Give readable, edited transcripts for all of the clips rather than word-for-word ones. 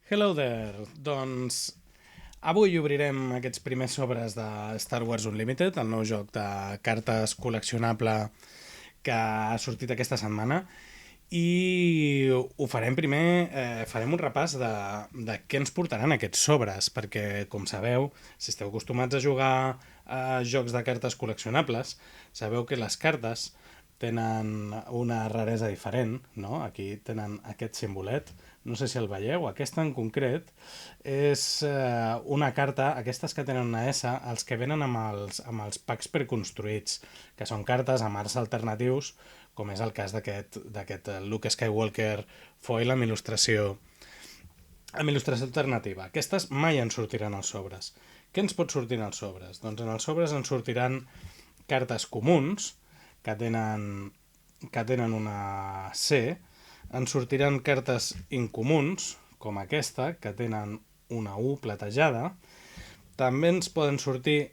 Hello there! Doncs avui obrirem aquests primers sobres de Star Wars Unlimited, el nou joc de cartes col·leccionable que ha sortit aquesta setmana. I ho farem primer, farem un repàs de què ens portaran aquests sobres, perquè, com sabeu, si esteu acostumats a jugar a jocs de cartes col·leccionables, sabeu que les cartes tenen una raresa diferent, no? Aquí tenen aquest simbolet, no sé si el veieu, aquesta en concret és una carta, aquestes que tenen una S, els que venen amb els packs preconstruïts, que són cartes amb arts alternatius, com és el cas d'aquest Luke Skywalker foil amb il·lustració alternativa. Aquestes mai ens sortiran als sobres. Què ens pot sortir als sobres? Doncs en els sobres ens sortiran cartes comuns, que tenen una C, ens sortiran cartes incomuns, com aquesta, que tenen una U platejada. També ens poden sortir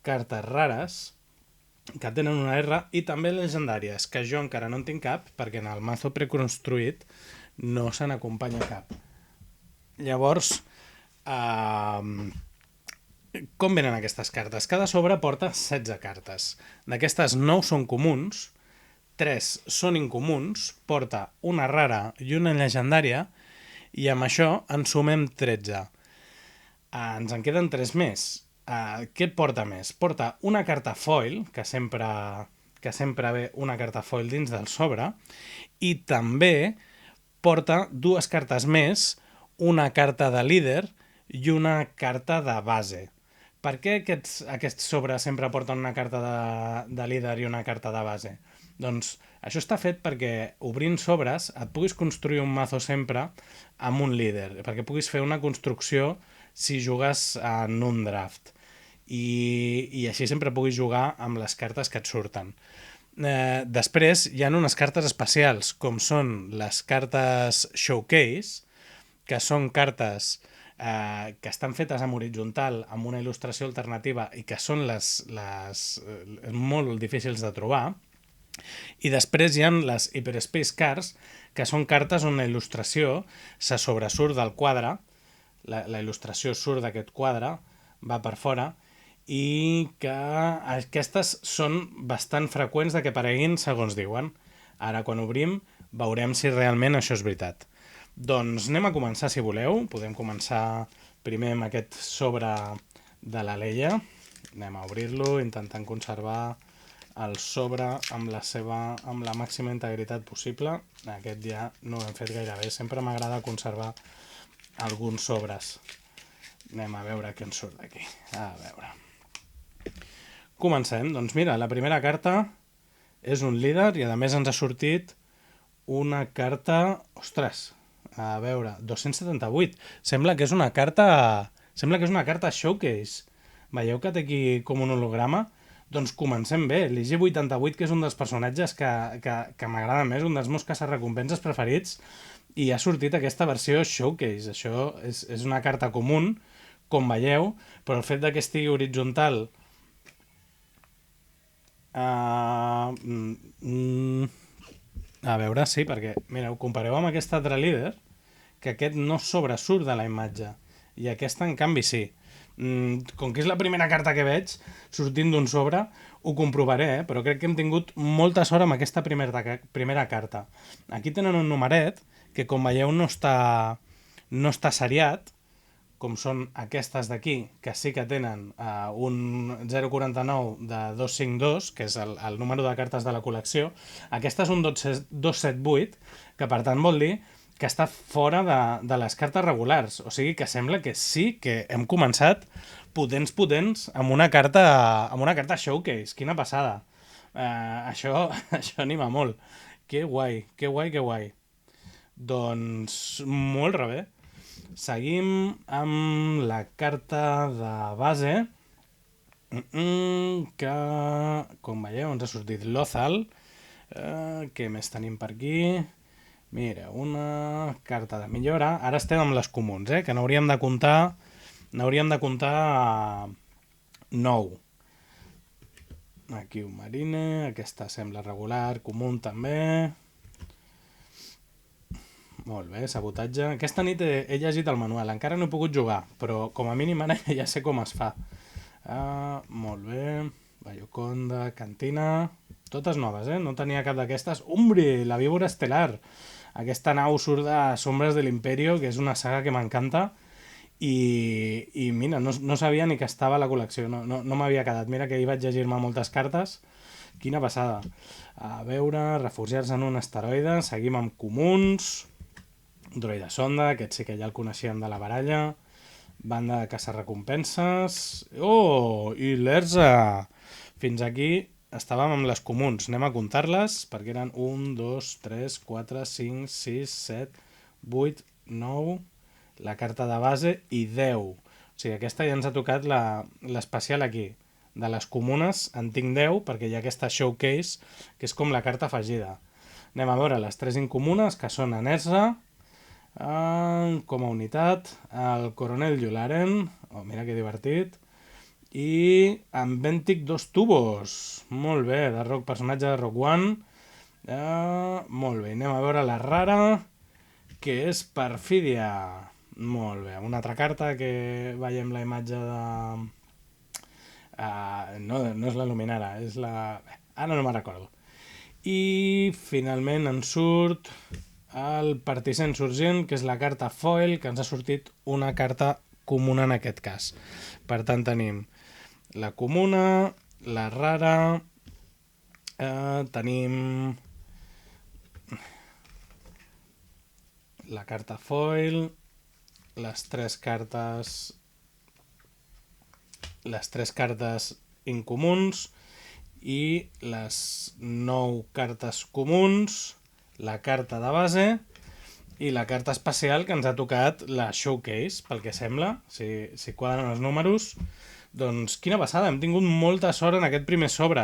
cartes rares, que tenen una R, i també legendàries, que jo encara no en tinc cap, perquè en el mazo preconstruït no se n'acompanya cap. Llavors, com venen aquestes cartes? Cada sobre porta 16 cartes. D'aquestes 9 són comuns, 3 són incomuns, porta una rara i una llegendària, i amb això en sumem 13. Ens en queden 3 més. Què porta més? Porta una carta foil, que sempre ve una carta foil dins del sobre, i també porta dues cartes més, una carta de líder i una carta de base. Per què aquests sobres sempre porten una carta de líder i una carta de base? Doncs això està fet perquè obrint sobres et puguis construir un mazo sempre amb un líder, perquè puguis fer una construcció si jugues en un draft. I així sempre puguis jugar amb les cartes que et surten. Després hi ha unes cartes especials, com són les cartes Showcase, que són cartes que estan fetes en horitzontal, amb una il·lustració alternativa, i que són molt difícils de trobar. I després hi ha les Hyperspace Cards, que són cartes on la il·lustració se sobresurt del quadre, la il·lustració surt d'aquest quadre, va per fora, i que aquestes són bastant freqüents de que apareguin segons diuen. Ara, quan obrim, veurem si realment això és veritat. Doncs anem a començar, si voleu. Podem començar primer amb aquest sobre de la Leia. Anem a obrir-lo, intentant conservar el sobre amb la màxima integritat possible. Aquest ja no ho hem fet gaire bé. Sempre m'agrada conservar alguns sobres. Anem a veure què ens surt d'aquí. A veure. Comencem. Doncs mira, la primera carta és un líder i a més ens ha sortit una carta... Ostres, a veure, 278. Sembla que és una carta Showcase. Veieu que té aquí com un holograma? Doncs comencem bé. L'Igi 88, que és un dels personatges que m'agrada més, un dels meus caçarrecompenses preferits, i ha sortit aquesta versió Showcase. Això és una carta común, com veieu, però el fet de que estigui horitzontal... A veure, sí, perquè, mireu, compareu amb aquest altre líder, que aquest no sobresurt de la imatge, i aquesta, en canvi, sí. Com que és la primera carta que veig sortint d'un sobre, ho comprovaré, però crec que hem tingut molta sort amb aquesta primera carta. Aquí tenen un numeret que, com veieu, no està seriat, com són aquestes d'aquí, que sí que tenen un 049 de 252, que és el número de cartes de la col·lecció. Aquesta és un 278, que per tant vol dir que està fora de les cartes regulars. O sigui que sembla que sí que hem començat potents amb una carta Showcase. Quina passada. Això anima molt. Que guai, que guai, que guai. Doncs molt rebé. Seguim amb la carta de base, que, com veieu, ens ha sortit Lothal. Què més tenim per aquí? Mira, una carta de millora. Ara estem amb les comuns, que n'hauríem de comptar 9. Aquí un marine, aquesta sembla regular, comú també. Molt bé, sabotatge. Aquesta nit he llegit el manual, encara no he pogut jugar, però com a mínim ara ja sé com es fa. Molt bé, Bioconda, Cantina... Totes noves, No tenia cap d'aquestes. Umbri, la víbora estel·lar. Aquesta nau surt de Sombres de l'Imperio, que és una saga que m'encanta, i mira, no sabia ni que estava a la col·lecció, no m'havia quedat. Mira que hi vaig llegir-me moltes cartes. Quina passada. A veure, refugiar-se en un asteroide, seguim amb comuns, droide sonda, aquest sí que ja el coneixíem de la baralla, banda de caça-recompenses... Oh, i l'Erza! Fins aquí estàvem amb les comuns. Anem a comptar-les, perquè eren 1, 2, 3, 4, 5, 6, 7, 8, 9, la carta de base i 10. O sigui, aquesta ja ens ha tocat l'especial aquí. De les comunes en tinc 10, perquè hi ha aquesta showcase, que és com la carta afegida. Anem a veure les 3 incomunes, que són en Ezra, com a unitat, el coronel Yularen, oh, mira que divertit, i en Ventic 2 tubos, molt bé, personatge de Rogue One, molt bé, anem a veure la rara, que és Perfídia, molt bé, una altra carta que veiem la imatge de... no és la Luminara, és la... Ara no me'n recordo. I finalment en surt el Partisan Insurgent, que és la carta foil, que ens ha sortit una carta comuna en aquest cas. Per tant tenim la comuna, la rara, tenim la carta foil, les tres cartes incomuns i les 9 cartes comuns, la carta de base i la carta especial que ens ha tocat la Showcase, pel que sembla, si quadren els números. Doncs quina passada, hem tingut molta sort en aquest primer sobre,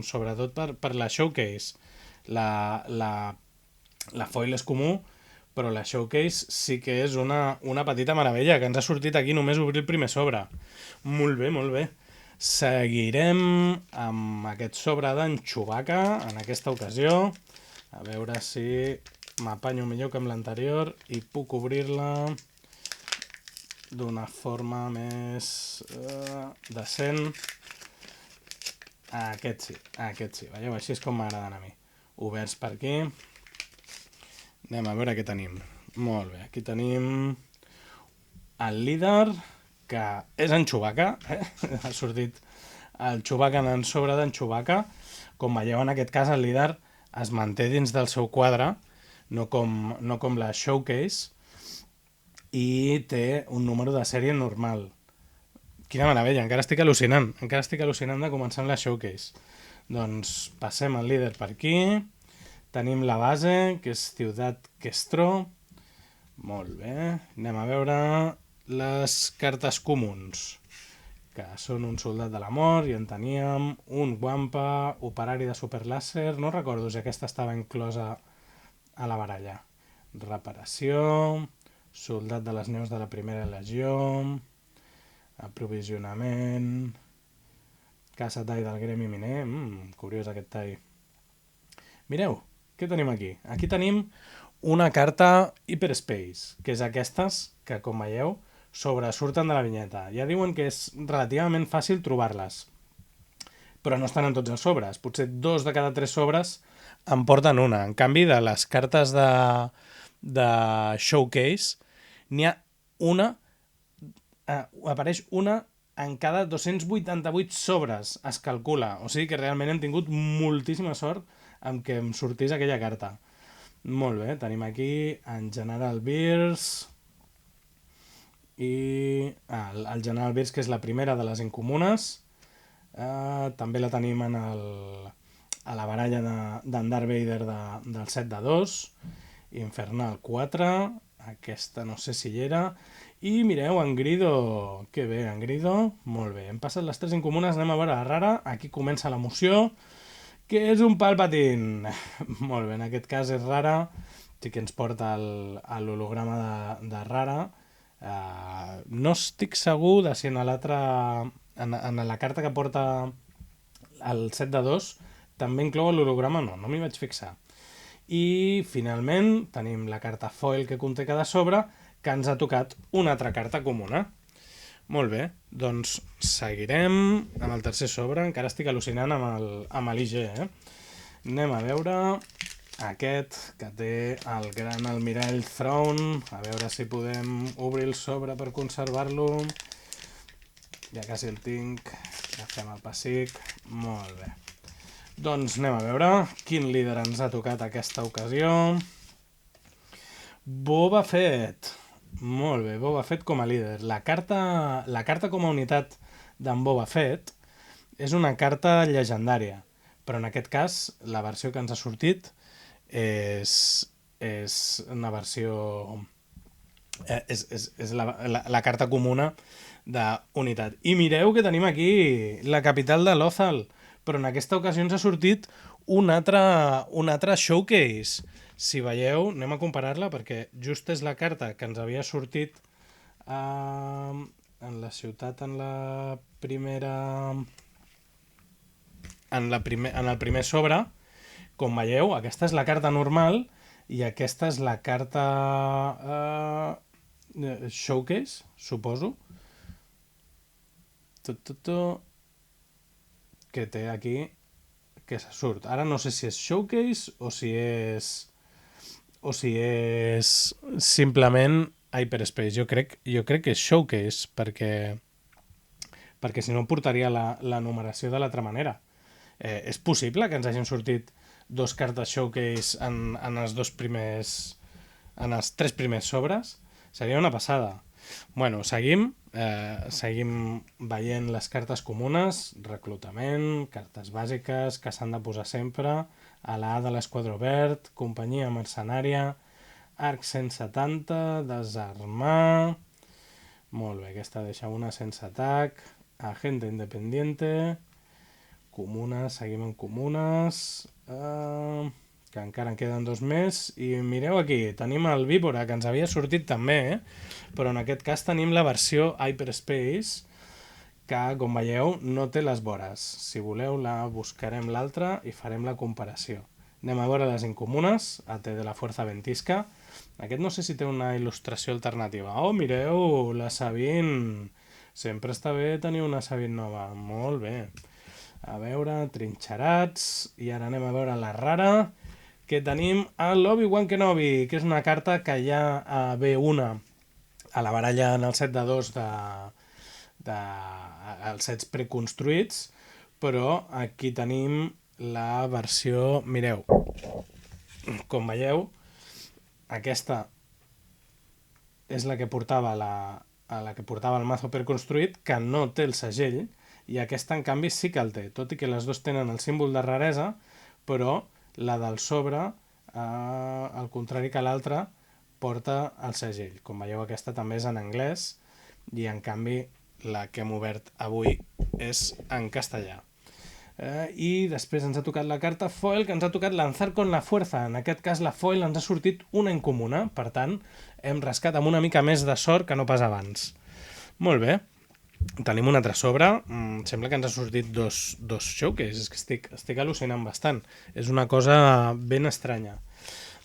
sobretot per la Showcase. La foil és comú, però la Showcase sí que és una petita meravella, que ens ha sortit aquí només obrir el primer sobre. Molt bé, molt bé. Seguirem amb aquest sobre d'en Chewbacca en aquesta ocasió. A veure si m'apanyo millor que amb l'anterior i puc obrir-la d'una forma més decent. Aquest sí. Veieu, així és com m'agraden a mi. Oberts per aquí. Anem a veure què tenim. Molt bé, aquí tenim el líder, que és en Chewbacca, ha sortit el Chewbacca en sobre d'en Chewbacca. Com veieu, en aquest cas el líder es manté dins del seu quadre, no com la Showcase, i té un número de sèrie normal. Quina meravella, encara estic al·lucinant de començar amb la Showcase. Doncs passem el líder per aquí. Tenim la base, que és Ciutat Questro. Molt bé. Anem a veure les cartes comuns, que són un soldat de la mort, i en teníem un Wampa, operari de superlàser, no recordo si aquesta estava inclosa a la baralla. Reparació, soldat de les neus de la primera legió, aprovisionament, caça tall del gremi miner, curiós aquest tall. Mireu, què tenim aquí? Aquí tenim una carta Hyperspace, que és aquestes que, com veieu, sobresurten de la vinyeta. Ja diuen que és relativament fàcil trobar-les, però no estan en tots els sobres. Potser 2 de cada 3 sobres en porten una. En canvi, de les cartes de Showcase, n'hi ha una, apareix una en cada 288 sobres, es calcula. O sigui que realment hem tingut moltíssima sort amb que em sortís aquella carta. Molt bé, tenim aquí en General Beers i el General Beers, que és la primera de les incomunes. També la tenim a la baralla d'en Darth Vader del set de 2, Infernal 4, aquesta no sé si hi era, i mireu, en Grido, que bé, en Grido, molt bé, hem passat les 3 incomunes, anem a veure la rara, aquí comença l'emoció, que és un Palpatine. Molt bé, en aquest cas és rara, sí que ens porta l'holograma de rara. No estic segur de si en l'altra, en la carta que porta el set de 2 també inclou l'holograma, no m'hi vaig fixar. I finalment tenim la carta foil que conté cada sobre, que ens ha tocat una altra carta comuna. Molt bé, doncs seguirem amb el tercer sobre. Encara estic al·lucinant amb l'IG, Anem a veure aquest que té el gran almirall Throne. A veure si podem obrir el sobre per conservar-lo. Ja quasi el tinc. Agafem el pessic. Molt bé. Doncs anem a veure quin líder ens ha tocat aquesta ocasió. Boba Fett. Molt bé, Boba Fett com a líder. La carta com a unitat d'en Boba Fett és una carta llegendària, però en aquest cas la versió que ens ha sortit és una versió... és la carta comuna d'unitat. I mireu que tenim aquí la capital de Lothal, però en aquesta ocasió ens ha sortit un altre showcase. Si veieu, anem a comparar-la perquè just és la carta que ens havia sortit en la ciutat en el primer sobre. Com veieu, aquesta és la carta normal i aquesta és la carta showcase, suposo. Que té aquí que se surt. Ara no sé si és showcase o si és simplement hyperspace. Jo crec que és showcase perquè si no portaria la numeració de l'altra manera. És possible que ens hagin sortit dos cartes showcase en els tres primers sobres? Seria una passada. Bueno, seguim veient les cartes comunes, reclutament, cartes bàsiques que s'han de posar sempre, a la A de l'Esquadró Verd, companyia mercenària, arc 170, desarmar... Molt bé, aquesta deixa una sense atac, agente independiente, comunes, seguim amb comunes, que encara en queden dos més, i mireu aquí, tenim el Víbora, que ens havia sortit també, però en aquest cas tenim la versió Hyperspace, que, com veieu, no té les vores. Si voleu, la buscarem l'altra i farem la comparació. Anem a veure les incomunes, AT de la Fuerza Ventisca. Aquest no sé si té una il·lustració alternativa. Oh, mireu, la Sabine. Sempre està bé tenir una Sabine nova. Molt bé. A veure, trinxerats. I ara anem a veure la rara, que tenim a l'Obi-Wan Kenobi, que és una carta que ja ve una a la baralla en el set de 2 els sets preconstruïts, però aquí tenim la versió... Mireu, com veieu, aquesta és la que portava el mazo preconstruït, que no té el segell, i aquesta, en canvi, sí que el té, tot i que les dues tenen el símbol de raresa, però la del sobre, al contrari que l'altra, porta el segell. Com veieu, aquesta també és en anglès, i en canvi la que hem obert avui és en castellà. I després ens ha tocat la carta foil, que ens ha tocat Lanzar con la Fuerza. En aquest cas la foil ens ha sortit una incomuna, per tant hem rascat amb una mica més de sort que no pas abans. Molt bé, tenim un altre sobre. Sembla que ens ha sortit dos showcases, és que estic al·lucinant bastant. És una cosa ben estranya.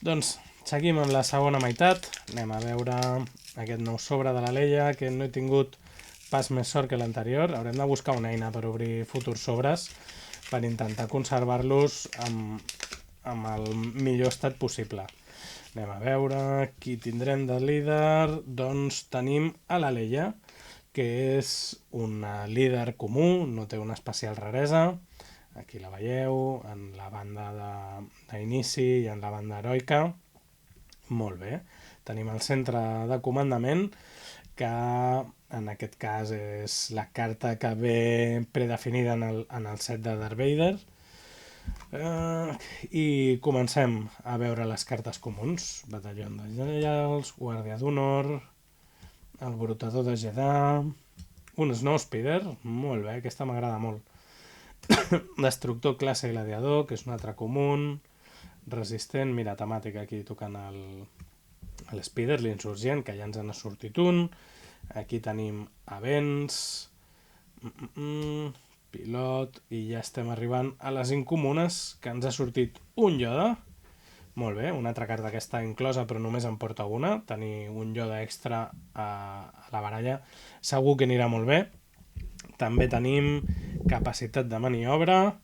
Doncs seguim amb la segona meitat. Anem a veure aquest nou sobre de la Leia, que no he tingut pas més sort que l'anterior. Haurem de buscar una eina per obrir futurs sobres per intentar conservar-los amb el millor estat possible. Anem a veure qui tindrem de líder. Doncs tenim a la Leia, que és una líder comú, no té una especial raresa. Aquí la veieu, en la banda d'inici i en la banda heroica. Molt bé. Tenim el centre de comandament, que en aquest cas és la carta que ve predefinida en el set de Darth Vader. I comencem a veure les cartes comuns. Batalló de Lleials, Guàrdia d'Honor, el Brutador de Jedha, un Snowspeeder, molt bé, aquesta m'agrada molt. Destructor classe gladiador, que és un altre comú. Resistent, mira, temàtica, aquí tocant l'Speeder, l'insurgent, que ja ens n'ha sortit un. Aquí tenim Avents, Pilot, i ja estem arribant a les incomunes, que ens ha sortit un Yoda, Molt bé, una altra carta que està inclosa però només en porta una. Tenir un Yoda extra a la baralla segur que anirà molt bé. També tenim capacitat de maniobra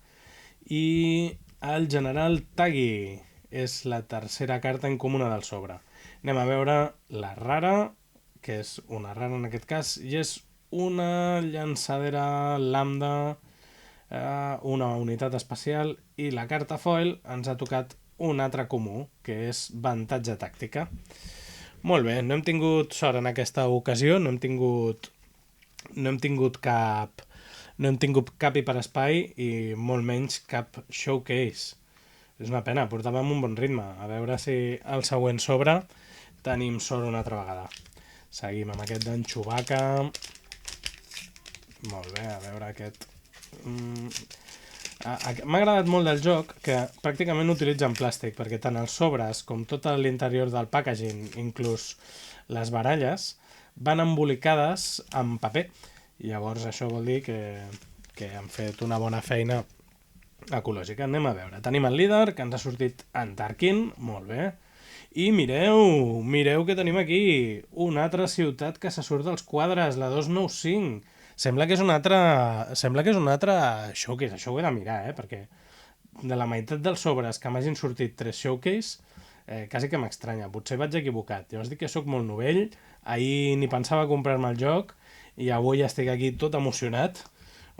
i el general Tagui és la tercera carta incomuna del sobre. Anem a veure la rara, que és una rara en aquest cas, i és una llançadera lambda, una unitat especial, i la carta foil ens ha tocat un altre comú, que és avantatge tàctica. Molt bé, no hem tingut sort en aquesta ocasió, no hem tingut cap hiperespai i molt menys cap showcase. És una pena, portàvem un bon ritme. A veure si el següent sobre tenim sort una altra vegada. Seguim amb aquest d'en Chewbacca. Molt bé, a veure aquest... M'ha agradat molt del joc que pràcticament utilitzen plàstic, perquè tant els sobres com tot l'interior del packaging, inclús les baralles, van embolicades amb paper. Llavors això vol dir que han fet una bona feina ecològica. Anem a veure. Tenim el líder, que ens ha sortit en Tarkin, molt bé. I mireu que tenim aquí una altra ciutat que se surt dels quadres, la 295. Sembla que és un altre showcase. Això ho he de mirar, perquè de la meitat dels sobres que m'hagin sortit 3 showcase, quasi que m'estranya. Potser vaig equivocat. Llavors dic que sóc molt novell, ahir ni pensava comprar-me el joc i avui estic aquí tot emocionat,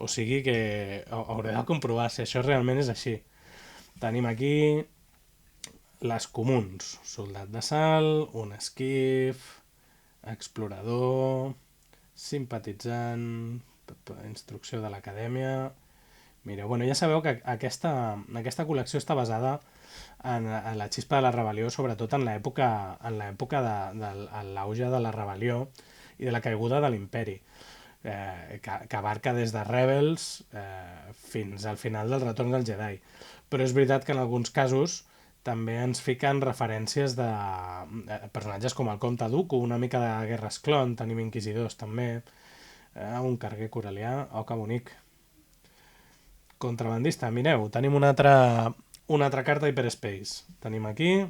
o sigui que hauré de comprovar si això realment és així. Tenim aquí les comuns: soldat de salt, un esquif, explorador, simpatitzant, instrucció de l'acadèmia... Mireu, bueno, ja sabeu que aquesta col·lecció està basada en la xispa de la rebel·lió, sobretot en l'època de l'auge de la rebel·lió i de la caiguda de l'imperi, que abarca des de Rebels fins al final del Retorn del Jedi. Però és veritat que en alguns casos també ens fiquen referències de personatges com el Comte Dooku, una mica de Guerres Clon, tenim inquisidors també, un carguer corelià, que bonic. Contrabandista, mireu, tenim una altra carta Hyperspace. Tenim aquí,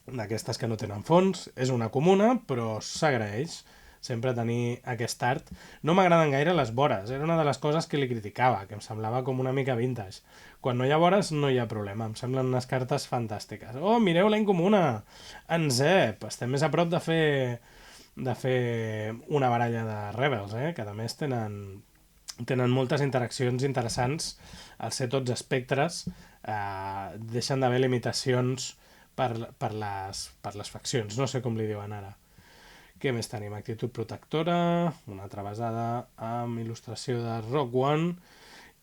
d'aquestes que no tenen fons, és una comuna, però s'agraeix sempre tenir aquest art. No m'agraden gaire les vores, era una de les coses que li criticava, que em semblava com una mica vintage. Quan no hi ha vores no hi ha problema, em semblen unes cartes fantàstiques. Oh, mireu la incomuna! En Zep! Estem més a prop de fer una baralla de Rebels, que a més tenen moltes interaccions interessants. Al ser tots espectres, deixen d'haver limitacions per les faccions, no sé com li diuen ara. Què més tenim? Actitud protectora, una altra basada amb il·lustració de Rogue One,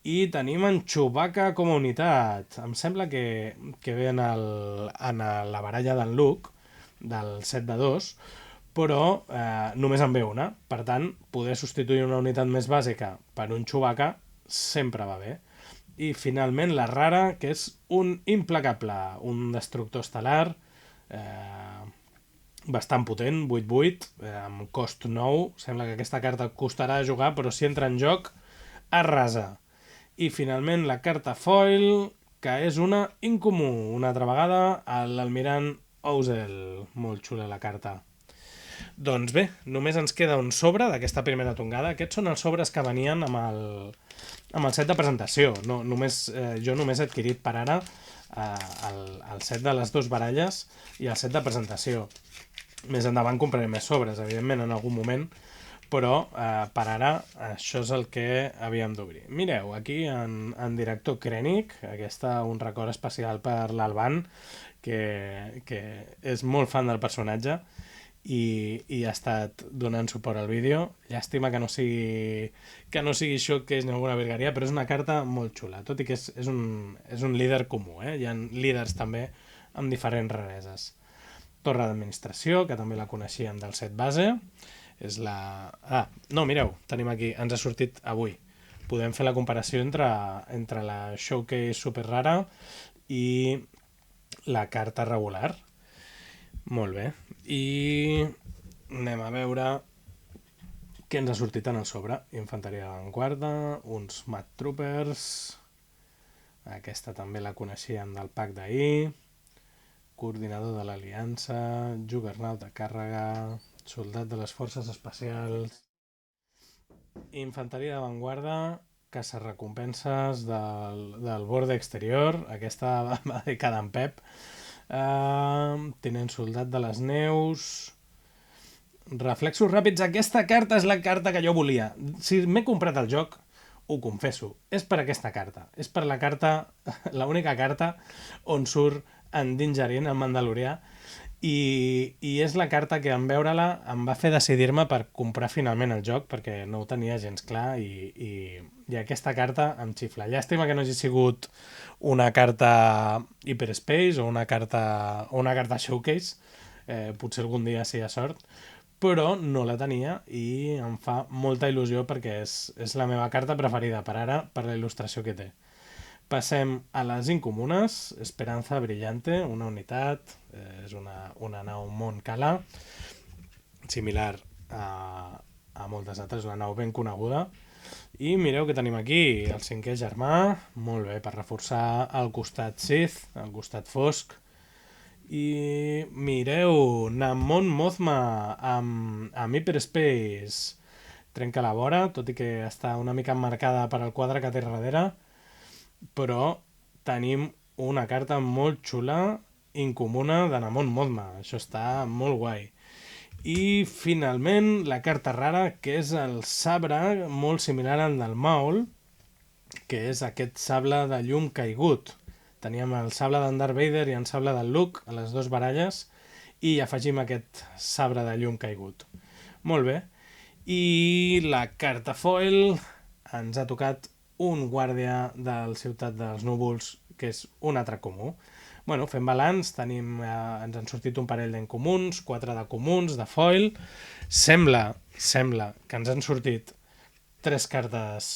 i tenim en Chewbacca com a unitat. Em sembla que ve en la baralla d'en Luke, del 7 de 2, però només en ve una. Per tant, poder substituir una unitat més bàsica per un Chewbacca sempre va bé. I finalment la rara, que és un implacable, un destructor estel·lar bastant potent, 8/8, amb cost 9. Sembla que aquesta carta costarà jugar, però si entra en joc, arrasa. I finalment la carta foil, que és una incomú, una altra vegada, l'almirant Ozzel. Molt xula la carta. Doncs bé, només ens queda un sobre d'aquesta primera tongada. Aquests són els sobres que venien amb el set de presentació. Jo només he adquirit per ara el set de les 2 baralles i el set de presentació. Més endavant compraré més sobres, evidentment, en algun moment, però per ara això és el que havíem d'obrir. Mireu, aquí en director Krennic, un record especial per l'Alban, que és molt fan del personatge i ha estat donant suport al vídeo. Llàstima que no sigui showcase ni alguna virgueria, però és una carta molt xula, tot i que és un líder comú. Hi ha líders també amb diferents rareses. Torre d'administració, que també la coneixíem del set base. No, mireu, tenim aquí, ens ha sortit avui. Podem fer la comparació entre la showcase super rara i la carta regular. Molt bé. I anem a veure què ens ha sortit en el sobre. Infanteria d'avantguarda, uns Mad Troopers, aquesta també la coneixíem del pack d'ahir, coordinador de l'Aliança, juggernaut de càrrega, soldat de les forces especials, infanteria d'avantguarda, caça-recompenses del borde exterior, aquesta va dedicada en Pep, tinent soldat de les neus, reflexos ràpids. Aquesta carta és la carta que jo volia. Si m'he comprat el joc, ho confesso, és per aquesta carta. És per la carta, l'única carta on surt en Din Djarin, el Mandalorià, i és la carta que en veure-la em va fer decidir-me per comprar finalment el joc, perquè no ho tenia gens clar i aquesta carta em xifla. Llàstima que no hagi sigut una carta Hyperspace o una carta Showcase, potser algun dia si hi ha sort, però no la tenia i em fa molta il·lusió perquè és la meva carta preferida per ara, per la il·lustració que té. Passem a les incomunes. Esperanza Brillante, una unitat, és una nau Mon Cala, similar a moltes altres, una nau ben coneguda. I mireu que tenim aquí el cinquè germà, molt bé, per reforçar el costat Sith, el costat fosc. I mireu, Namon Mothma amb Hyperspace, trenca la vora, tot i que està una mica emmarcada per al quadre que té darrere, però tenim una carta molt xula, incomuna, de Namon Mothma. Això està molt guai. I finalment la carta rara, que és el sabre molt similar al del Maul, que és aquest sable de llum caigut. Teníem el sable d'en Darth Vader i el sable del Luke a les dues baralles i afegim aquest sabre de llum caigut. Molt bé. I la carta foil ens ha tocat un guàrdia de la ciutat dels núvols, que és un altre comú. Bueno, fem balanç, ens han sortit un parell d'incomuns, 4 de comuns, de foil. Sembla que ens han sortit 3 cartes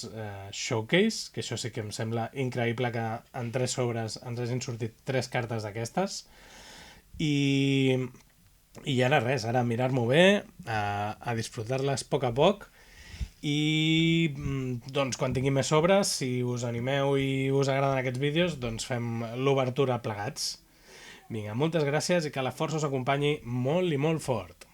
Showcase, que això sí que em sembla increïble que en 3 sobres ens hagin sortit 3 cartes d'aquestes. I ara res, ara mirar-m'ho bé, a disfrutar-les a poc, i doncs quan tingui més sobres, si us animeu i us agraden aquests vídeos, doncs fem l'obertura plegats. Vinga, moltes gràcies i que la força us acompanyi molt i molt fort.